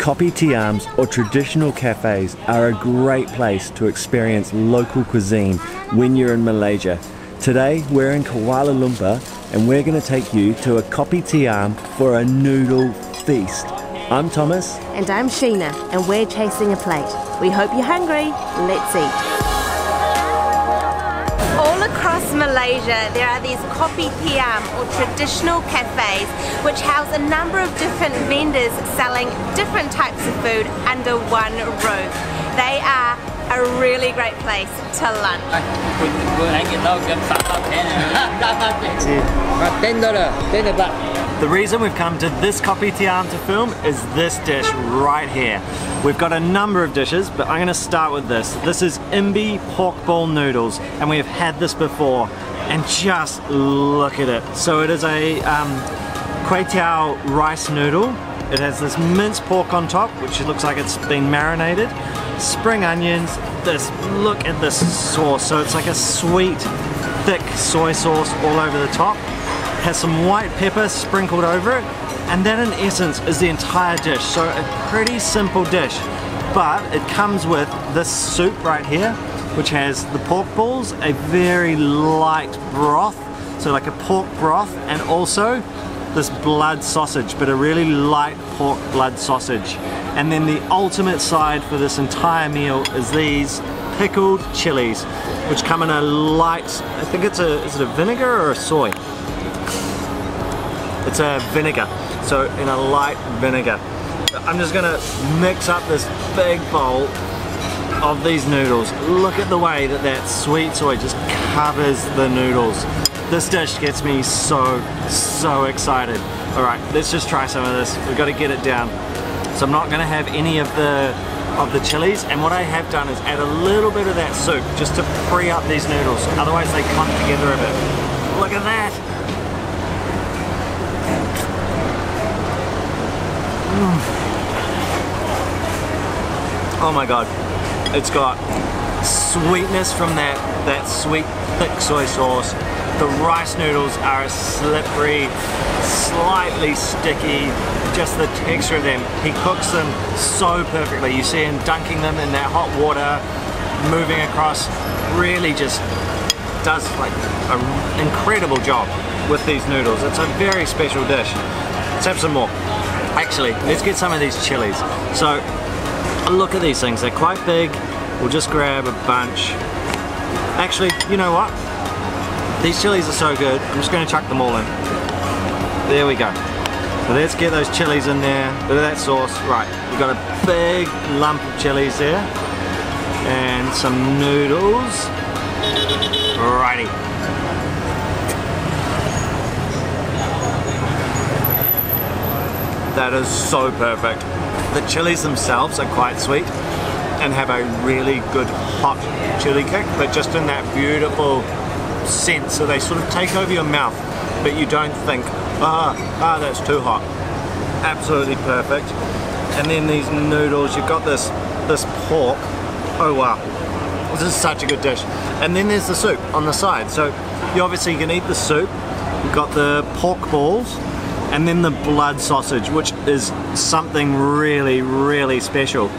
Kopitiams or traditional cafes are a great place to experience local cuisine when you're in Malaysia. Today we're in Kuala Lumpur and we're going to take you to a kopitiam for a noodle feast. I'm Thomas. And I'm Sheena, and we're chasing a plate. We hope you're hungry. Let's eat. All across Malaysia there are these kopitiam or traditional cafes which house a number of different vendors selling different types of food under one roof. They are a really great place to lunch. The reason we've come to this kopitiam to film is this dish right here. We've got a number of dishes, but I'm going to start with this. This is Imbi Pork Noodles, and we have had this before, and just look at it. So it is a kway rice noodle. It has this minced pork on top, which looks like it's been marinated, spring onions, look at this sauce. So it's like a sweet, thick soy sauce all over the top. Has some white pepper sprinkled over it, and that in essence is the entire dish. So a pretty simple dish, but it comes with this soup right here, which has the pork balls, a very light broth, so like a pork broth, and also this blood sausage, but a really light pork blood sausage. And then the ultimate side for this entire meal is these pickled chilies, which come in a light, I think is it a vinegar or a soy? It's a vinegar, so in a light vinegar. I'm just gonna mix up this big bowl of these noodles. Look at the way that that sweet soy just covers the noodles. This dish gets me so excited. All right, let's just try some of this. We've got to get it down. So I'm not gonna have any of the chilies, and what I have done is add a little bit of that soup just to free up these noodles. Otherwise they clump together a bit. Look at that. Oh my god, it's got sweetness from that sweet thick soy sauce. The rice noodles are slippery, slightly sticky, just the texture of them. He cooks them so perfectly. You see him dunking them in that hot water, moving across, really just does like an incredible job with these noodles. It's a very special dish. Let's have some more. Actually, let's get some of these chilies. So, look at these things. They're quite big. We'll just grab a bunch. Actually, you know what? These chilies are so good. I'm just going to chuck them all in. There we go. So let's get those chilies in there. Bit of that sauce. Right, we've got a big lump of chilies there. And some noodles. Righty. That is so perfect. The chilies themselves are quite sweet and have a really good hot chili kick, but just in that beautiful sense, so they sort of take over your mouth, but you don't think, that's too hot. Absolutely perfect. And then these noodles, you've got this pork. Oh wow, this is such a good dish. And then there's the soup on the side. So you obviously can eat the soup. You've got the pork balls, and then the blood sausage, which is something really special.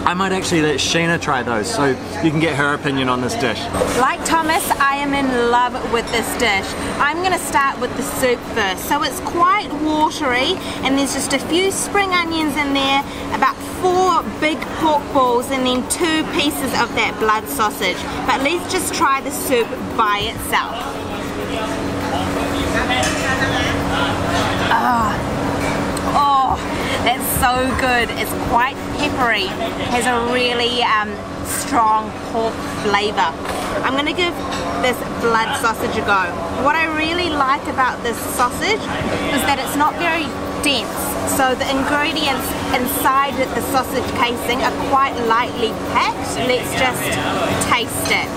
I might actually let Sheena try those so you can get her opinion on this dish. Like Thomas, I am in love with this dish. I'm going to start with the soup first. So it's quite watery, and there's just a few spring onions in there, about 4 big pork balls, and then 2 pieces of that blood sausage. But let's just try the soup by itself. Oh, that's so good. It's quite peppery, has a really strong pork flavor. I'm going to give this blood sausage a go. What I really like about this sausage is that it's not very dense, so the ingredients inside the sausage casing are quite lightly packed. Let's just taste it.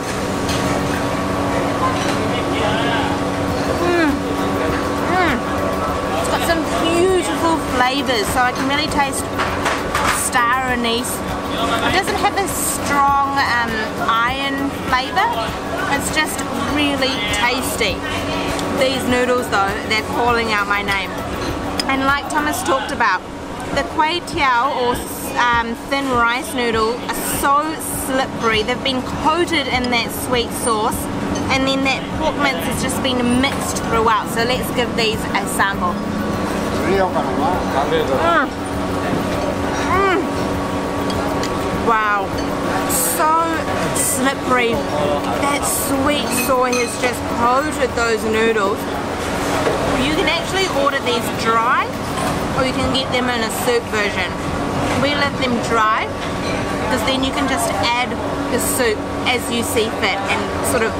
Got some beautiful flavors, so I can really taste star anise. It doesn't have a strong iron flavor, it's just really tasty. These noodles though, they're calling out my name. And like Thomas talked about, the kopitiam or thin rice noodle are so slippery. They've been coated in that sweet sauce, and then that pork mince has just been mixed throughout. So let's give these a sample. Wow, so slippery. That sweet soy has just coated those noodles. You can actually order these dry, or you can get them in a soup version. We love them dry, because then you can just add the soup as you see fit and sort of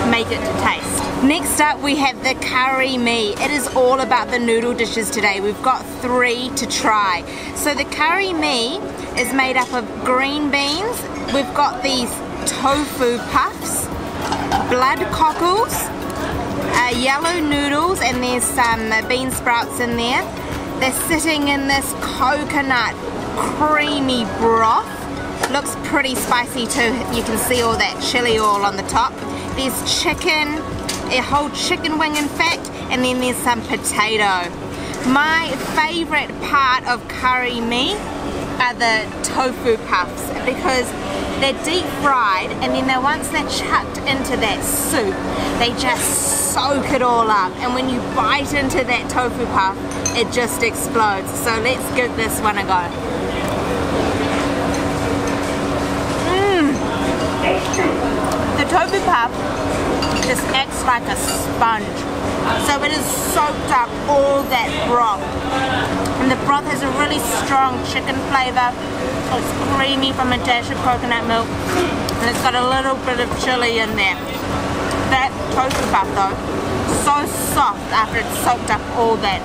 make it to taste. Next up we have the curry mee. It is all about the noodle dishes today. We've got 3 to try. So the curry mee is made up of green beans. We've got these tofu puffs, blood cockles, yellow noodles, and there's some bean sprouts in there. They're sitting in this coconut creamy broth. Looks pretty spicy too. You can see all that chili oil on the top. There's chicken, a whole chicken wing in fact, and then there's some potato. My favorite part of curry mee are the tofu puffs, because they're deep fried, and then once they're chucked into that soup, they just soak it all up, and when you bite into that tofu puff, it just explodes. So let's give this one a go. The tofu puff just acts like a sponge, so it has soaked up all that broth, and the broth has a really strong chicken flavour. It's creamy from a dash of coconut milk, and it's got a little bit of chili in there. That tofu puff though, so soft after it's soaked up all that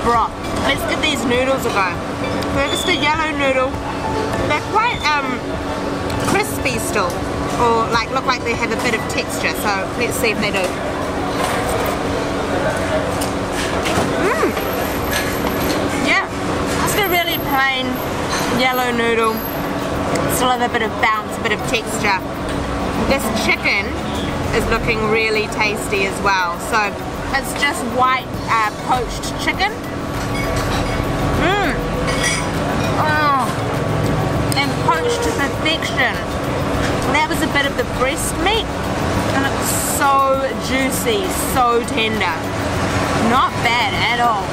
broth. Let's give these noodles a go. First the yellow noodle. They're quite crispy still, or look like they have a bit of texture, so let's see if they do. Yeah, just a really plain yellow noodle, still have a bit of bounce, a bit of texture. This chicken is looking really tasty as well, so it's just white poached chicken. And poached to perfection. That was a bit of the breast meat, and it was so juicy, so tender. Not bad at all.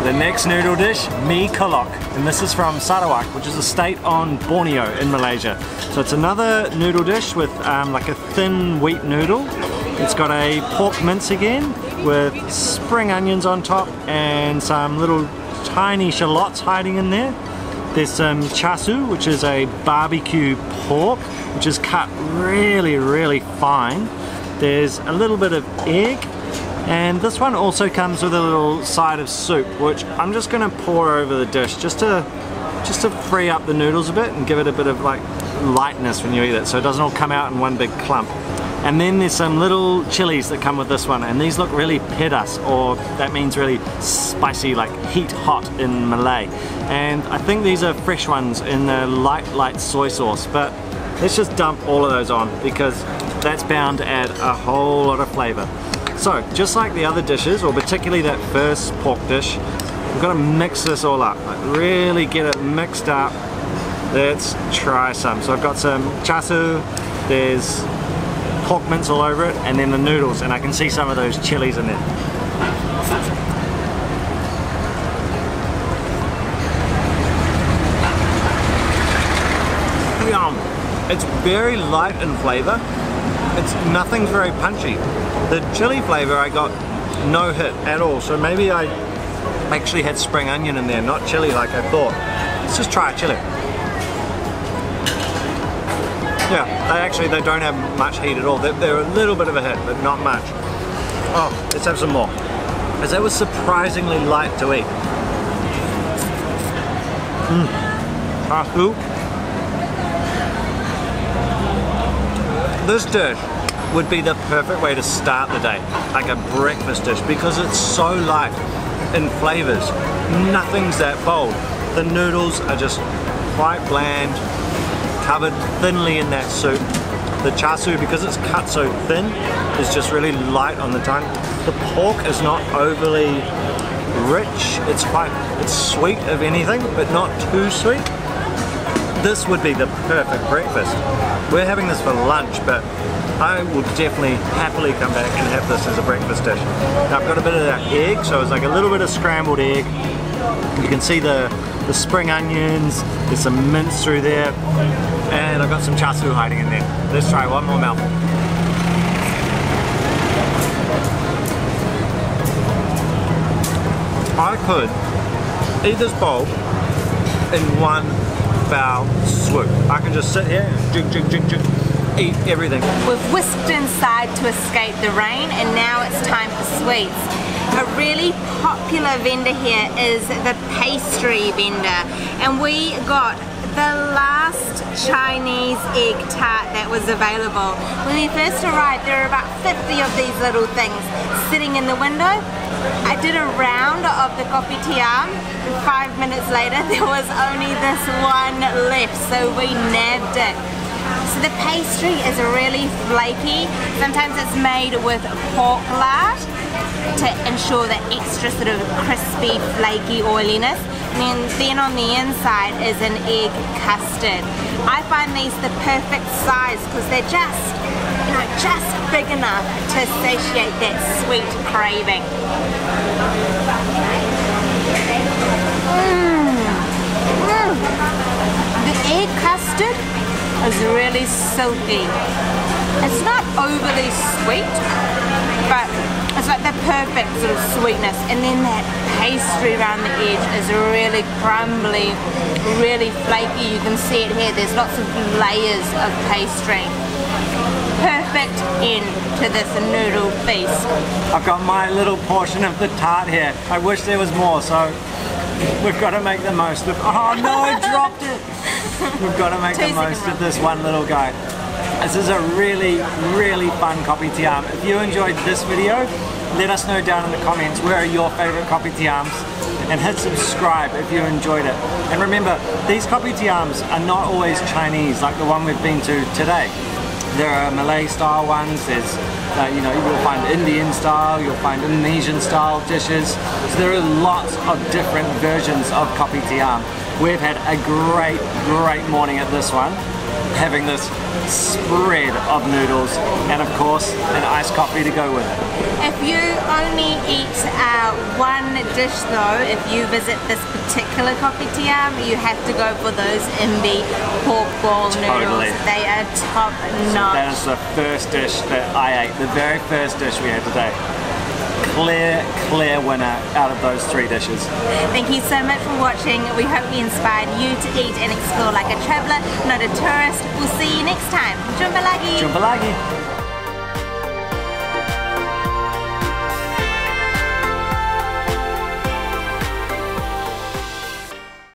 The next noodle dish, mee kolok, and this is from Sarawak, which is a state on Borneo in Malaysia. So it's another noodle dish with like a thin wheat noodle. It's got a pork mince again with spring onions on top and some little tiny shallots hiding in there. There's some chasu, which is a barbecue pork, which is cut really fine. There's a little bit of egg, and this one also comes with a little side of soup, which I'm just going to pour over the dish just to free up the noodles a bit and give it a bit of like lightness when you eat it, so it doesn't all come out in one big clump. And then there's some little chilies that come with this one, and these look really pedas, or that means really spicy, like heat hot in Malay. And I think these are fresh ones in the light soy sauce, but let's just dump all of those on because that's bound to add a whole lot of flavor. So just like the other dishes, or particularly that first pork dish, we've got to mix this all up, like really get it mixed up. Let's try some. So I've got some chasu, there's pork mince all over it, and then the noodles, and I can see some of those chilies in there. Yum! It's very light in flavor. Nothing's very punchy. The chili flavor I got no hit at all, so maybe I actually had spring onion in there, not chili like I thought. Let's just try a chili. Yeah, they don't have much heat at all. They're a little bit of a hit, but not much. Oh, let's have some more. Because that was surprisingly light to eat. This dish would be the perfect way to start the day, like a breakfast dish, because it's so light in flavors. Nothing's that bold. The noodles are just quite bland, covered thinly in that soup. The chasu, because it's cut so thin, is just really light on the tongue. The pork is not overly rich. It's sweet if anything, but not too sweet. This would be the perfect breakfast. We're having this for lunch, but I will definitely happily come back and have this as a breakfast dish. Now I've got a bit of that egg, so it's like a little bit of scrambled egg. You can see the spring onions, there's some mince through there, and I've got some char siu hiding in there. Let's try one more mouthful. I could eat this bowl in one foul swoop. I can just sit here and eat everything. We've whisked inside to escape the rain, and now it's time for sweets. A really popular vendor here is the pastry vendor, and we got the last Chinese egg tart that was available. When we first arrived, there were about 50 of these little things sitting in the window. I did a round of the kopitiam, and 5 minutes later there was only this one left, so we nabbed it. So the pastry is really flaky. Sometimes it's made with pork lard to ensure the extra sort of crispy, flaky oiliness. And then on the inside is an egg custard. I find these the perfect size because they're just, you know, just big enough to satiate that sweet craving. The egg custard is really silky. It's not overly sweet, but it's like the perfect sort of sweetness, and then that pastry around the edge is really crumbly, really flaky. You can see it here, there's lots of layers of pastry. Perfect end to this noodle feast. I've got my little portion of the tart here. I wish there was more, so we've got to make the most of. Oh no, I dropped it! We've got to make the most of this one little guy. This is a really, really fun kopitiam. If you enjoyed this video, let us know down in the comments where are your favorite kopitiams, and hit subscribe if you enjoyed it. And remember, these kopitiams are not always Chinese like the one we've been to today. There are Malay style ones, there's you know, you'll find Indian style, you'll find Indonesian style dishes. So there are lots of different versions of kopitiam. We've had a great morning at this one, having this spread of noodles and of course an iced coffee to go with it. If you only eat one dish though, if you visit this particular kopitiam, you have to go for those Imbi Pork Noodles. They are top notch. So that is the first dish that I ate, the very first dish we had today. Clear winner out of those 3 dishes. Thank you so much for watching. We hope we inspired you to eat and explore like a traveller, not a tourist. We'll see you next time. Jumpa lagi! Jumpa lagi!